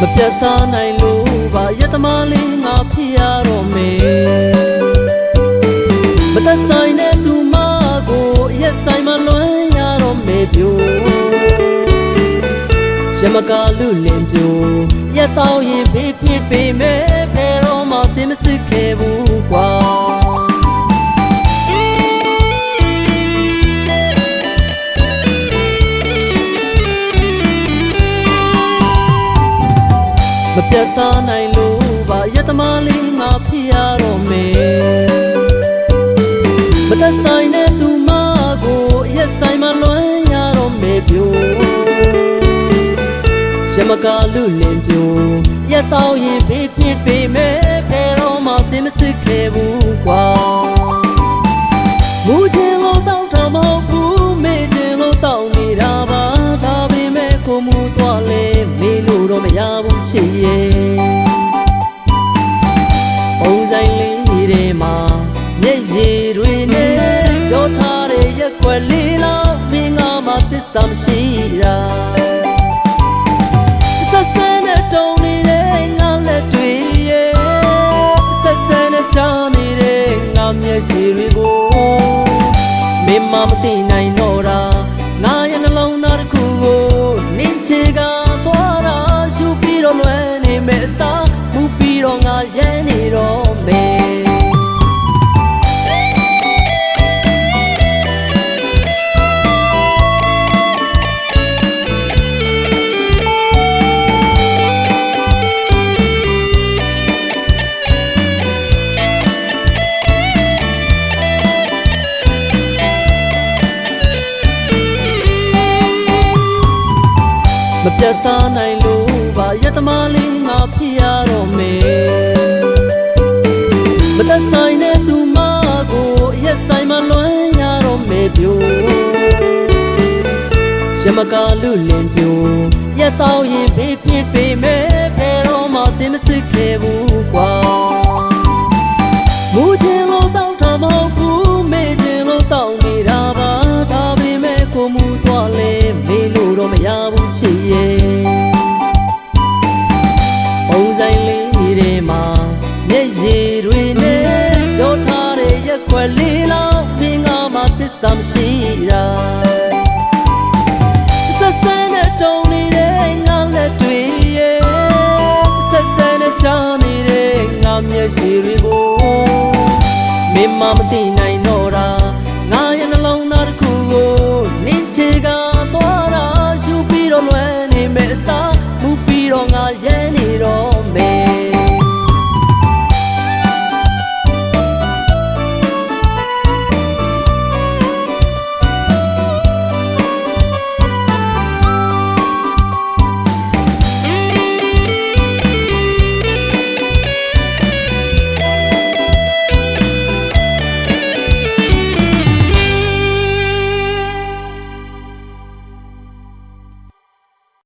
မပြတ်သားနိုင်လို့ပါရတမလေးငါဖြစ်ရတော့မယ်မသက်ဆိုင်တဲ့သူမကိုရက်ဆိုင်မလွမ်းရတော့မယ်ပြိုရမကလူလင်ပြိုရက်တော့ရင်ဖေးဖြစ်ပေမဲ့ဘယ်တော့မှစင်မစစ်ခဲ့ဘူးကွာမပြတ်သားနိုင်လို့ပါရတမလေးငါဖြစ်ရတော့မယ်မသက်ဆိုင်တဲ့သူမကိုရက်ဆိုင်မလွမ်းရတော့မယ်ပြိုရမကလူလင်ပြိုရက်တော့ရင်ဖေးဖြစ်ပေမဲ့ဘယ်တော့မှစင်မစစ်ခဲ့ဘူးကွာမူချင်းလို့တောက်တာမဟုတ်ဘူးမေ့ချင်းလို့တောက်နေတာပါဒါပေမဲ့ကိုမူသွားလဲမေ့လို့တော့မရဘူးချစ်ရဲ့ပုံဆိုင်လေးတွေမှာမျက်ရည်တွေနဲ့ရောထားတဲ့ရက်ွက်လေးလောက်မင်းငါမှသစ္စာမရှိတာဆက်စဲနဲ့တုံနေတဲ့ငါလက်တွေရဲ့ဆက်စဲနဲ့ချားနေတဲ့ငါမျက်ရည်တွေကိုမင်းမမသိနိုင်တော့တာငါရဲ့နှလုံးသားတစ်ခုကိုနင်းချေကသွားတာယူပြီးတော့လွယ်နေမဲ့အစားမူပြီးတော့ငါရဲနေတော့မယ်မပြတ်သားနိုင်လို့ပါရတမလေးငါဖြစ်ရတော့မယ်မသက်ဆိုင်တဲ့သူမကိုရက်ဆိုင်မလွမ်းရတော့မယ်ပြိုရမကလူလင်ပြိုရက်တော့ရင်ဖေးဖြစ်ပေမဲ့ဘယ်တော့မှစင်မစစ်ခဲ့ဘူးကွာမူချင်းလို့တောက်တာမဟုတ်ဘူးမေ့ချင်းလို့တောက်နေတာပါဒါပေမဲ့ကိုမူသွားလဲမေ့လို့တော့မရဘူးချစ်ရဲ့ပုံဆိုင်လေးတွေမှာမျက်ရည်တွေနဲ့ရောထားတဲ့ရက်ွက်လေးလောက်မင်းငါမှသစ္စာမရှိတာဆက်စဲနဲ့တုံနေတဲ့ငါလက်တွေရဲ့ဆက်စဲနဲ့ချားနေတဲ့ငါမျက်ရည်တွေကိုမင်းမမသိ